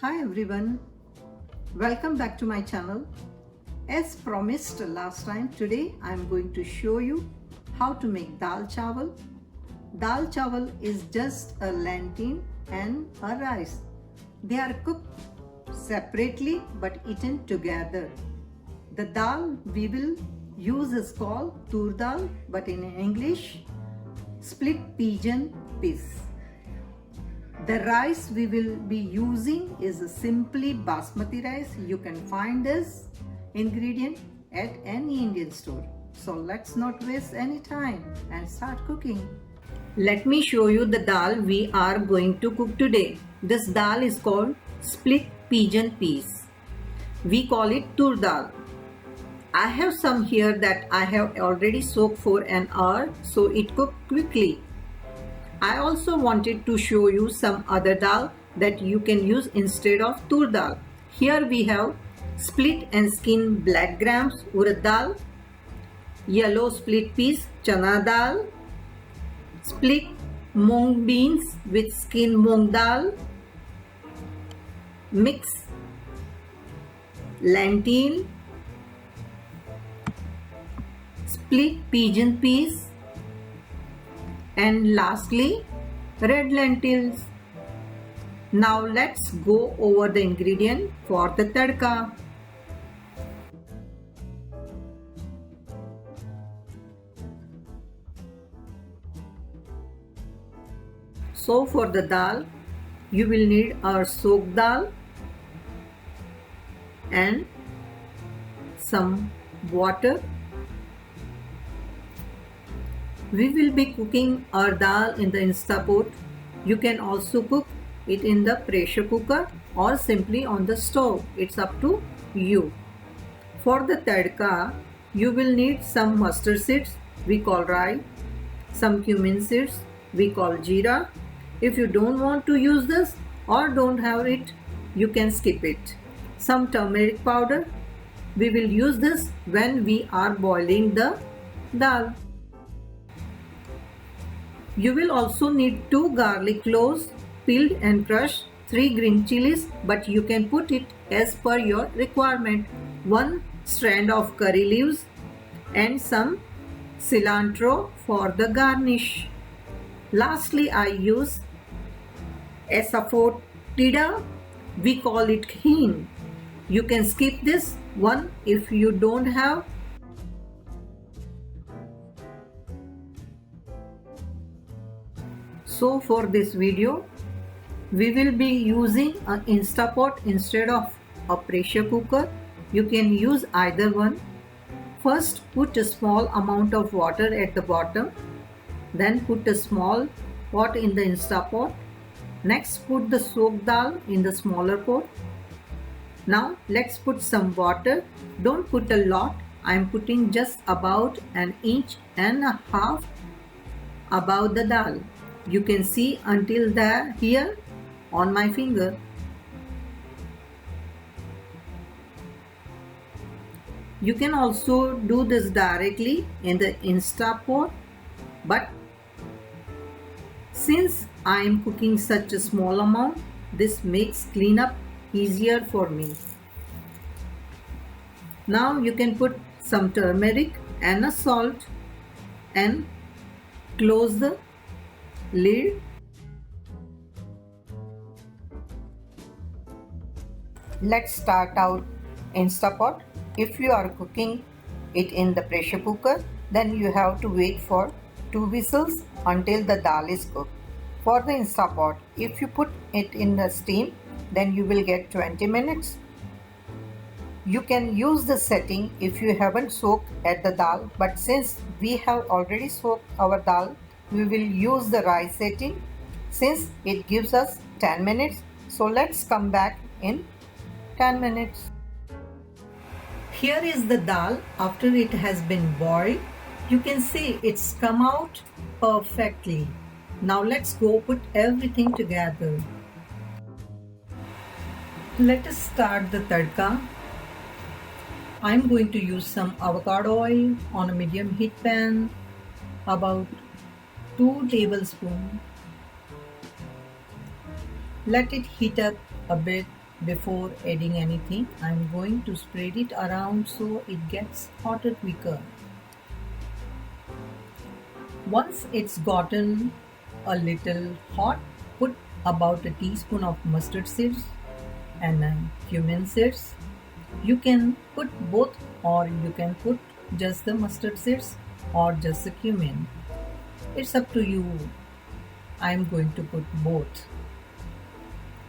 Hi everyone, welcome back to my channel. As promised last time, today I am going to show you how to make dal chawal. Dal chawal is just a lentil and a rice. They are cooked separately but eaten together. The dal we will use is called tur dal, but in English split pigeon peas. The rice we will be using is a simply basmati rice. You can find this ingredient at any Indian store. So let's not waste any time and start cooking. Let me show you the dal we are going to cook today. This dal is called split pigeon peas. We call it tur dal. I have some here that I have already soaked for an hour so it cooked quickly. I also wanted to show you some other dal that you can use instead of tur dal. Here we have split and skin black grams urad dal, yellow split peas chana dal, split mung beans with skin mung dal, mix lentil, split pigeon peas, and lastly red lentils. Now let's go over the ingredient for the tadka. So for the dal you will need our soaked dal and some water. We will be cooking our dal in the Instapot. You can also cook it in the pressure cooker or simply on the stove. It's up to you. For the tadka, you will need some mustard seeds, we call rai, some cumin seeds, we call jeera. If you don't want to use this or don't have it, you can skip it. Some turmeric powder. We will use this when we are boiling the dal. You will also need 2 garlic cloves peeled and crushed, 3 green chilies, but you can put it as per your requirement, 1 strand of curry leaves and some cilantro for the garnish. Lastly, I use asafoetida, we call it hing. You can skip this one if you don't have. So for this video, we will be using an Instapot instead of a pressure cooker. You can use either one. First, put a small amount of water at the bottom. Then put a small pot in the Instapot. Next, put the soaked dal in the smaller pot. Now let's put some water. Don't put a lot. I am putting just about 1.5 inches above the dal. You can see until there here on my finger. You can also do this directly in the Instapot, but since I am cooking such a small amount, this makes cleanup easier for me. Now you can put some turmeric and a salt and close the lid. Let's start out Instapot. If you are cooking it in the pressure cooker, then you have to wait for 2 whistles until the dal is cooked. For the Instapot, if you put it in the steam, then you will get 20 minutes. You can use the setting if you haven't soaked at the dal, but since we have already soaked our dal, we will use the rice setting since it gives us 10 minutes. So let's come back in 10 minutes. Here is the dal after it has been boiled. You can see it's come out perfectly. Now let's go put everything together. Let us start the tadka. I'm going to use some avocado oil on a medium heat pan, about 2 tablespoons. Let it heat up a bit before adding anything. I'm going to spread it around so it gets hotter quicker. Once it's gotten a little hot, put about a teaspoon of mustard seeds and cumin seeds. You can put both, or you can put just the mustard seeds or just the cumin. It's up to you. I'm going to put both.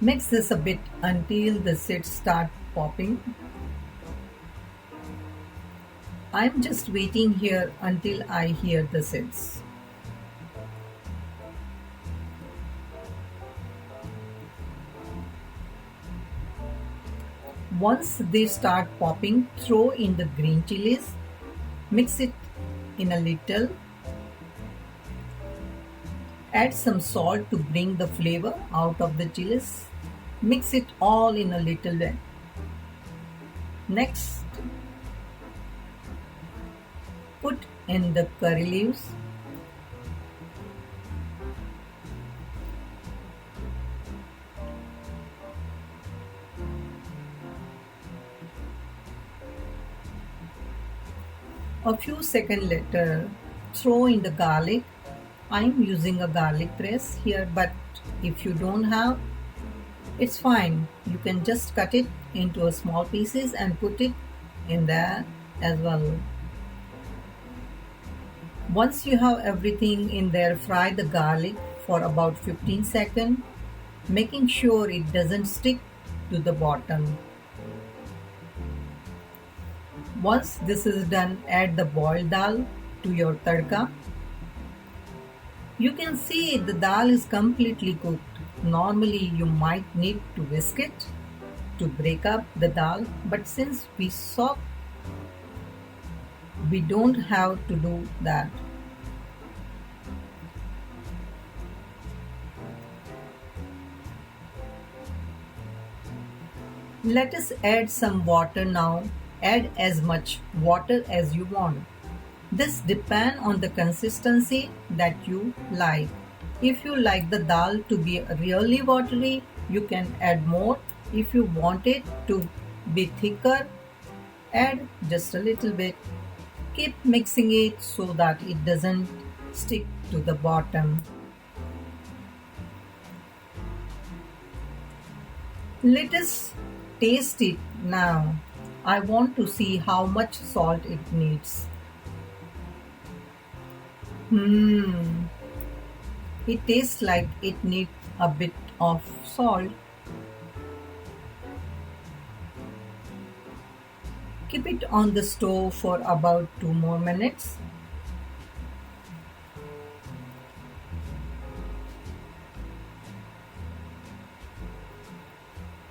Mix this a bit until the seeds start popping. I'm just waiting here until I hear the seeds. Once they start popping, throw in the green chilies. Mix it in a little. Add some salt to bring the flavor out of the chilies. Mix it all in a little bit. Next, put in the curry leaves. A few seconds later, throw in the garlic. I'm using a garlic press here, but if you don't have, it's fine. You can just cut it into small pieces and put it in there as well. Once you have everything in there, fry the garlic for about 15 seconds, making sure it doesn't stick to the bottom. Once this is done, add the boiled dal to your tadka. You can see the dal is completely cooked. Normally you might need to whisk it to break up the dal, but since we soak, we don't have to do that. Let us add some water now. Add as much water as you want. This depends on the consistency that you like. If you like the dal to be really watery, you can add more. If you want it to be thicker, add just a little bit. Keep mixing it so that it doesn't stick to the bottom. Let us taste it now. I want to see how much salt it needs. It tastes like it needs a bit of salt. Keep it on the stove for about 2 more minutes.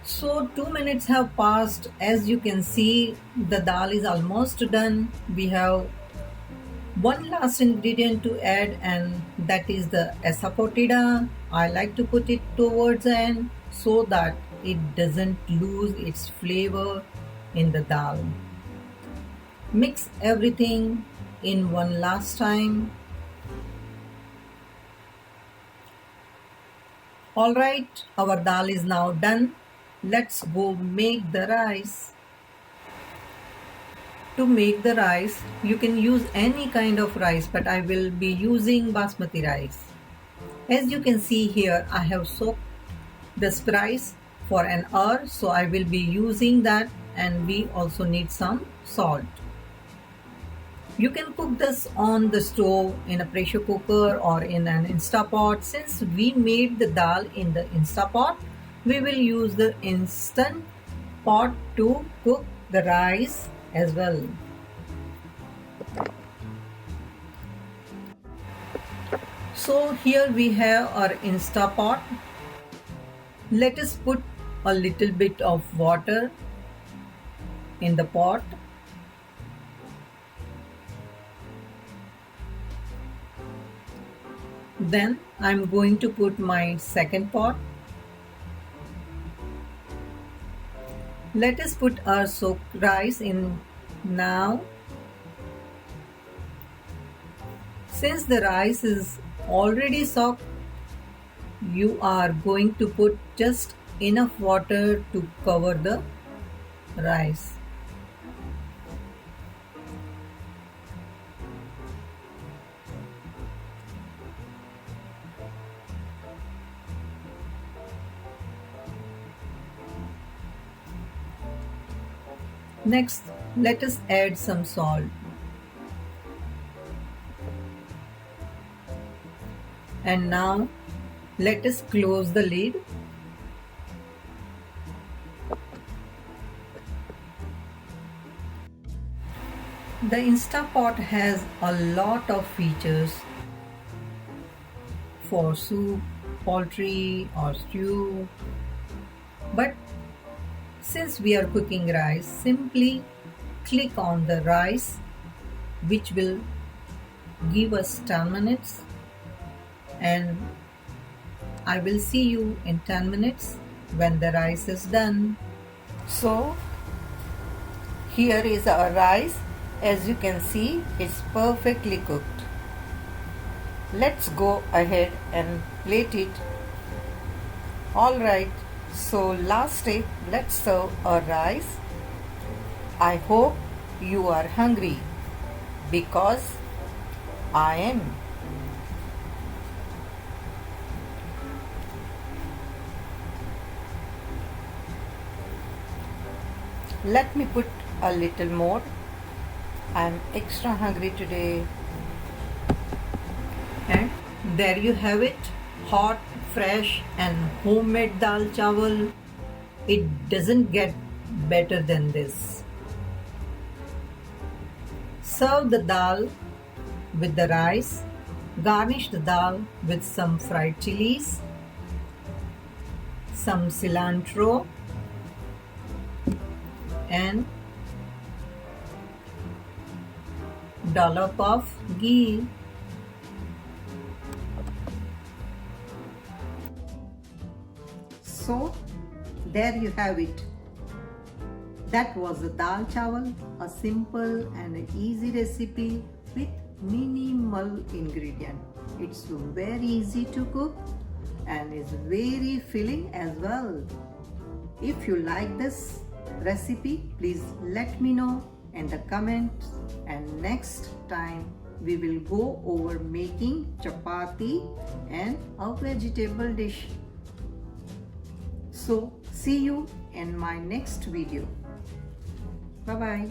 So 2 minutes have passed. As you can see, the dal is almost done. We have one last ingredient to add, and that is the asafoetida. I like to put it towards the end so that it doesn't lose its flavor in the dal. Mix everything in one last time. Alright, our dal is now done. Let's go make the rice. To make the rice, you can use any kind of rice, but I will be using basmati rice. As you can see here, I have soaked this rice for an hour, so I will be using that, and we also need some salt. You can cook this on the stove, in a pressure cooker, or in an Instapot. Since we made the dal in the Instapot, we will use the instant pot to cook the rice as well. So here we have our Instapot. Let us put a little bit of water in the pot. Then I'm going to put my second pot. Let us put our soaked rice in now. Since the rice is already soaked, you are going to put just enough water to cover the rice. Next, let us add some salt. And now, let us close the lid. The Instapot has a lot of features for soup, poultry or stew. But since we are cooking rice, simply click on the rice, which will give us 10 minutes, and I will see you in 10 minutes when the rice is done. So here is our rice. As you can see, it's perfectly cooked. Let's go ahead and plate it. Alright, so last step, let's serve our rice. I hope you are hungry because I am. Let me put a little more. I'm extra hungry today. And there you have it, hot, fresh and homemade dal chawal. It doesn't get better than this. Serve the dal with the rice. Garnish the dal with some fried chilies, some cilantro and dollop of ghee. So there you have it. That was the dal chawal, a simple and an easy recipe with minimal ingredient. It's very easy to cook and is very filling as well. If you like this recipe, please let me know in the comments, and next time we will go over making chapati and a vegetable dish. So see you in my next video. Bye bye.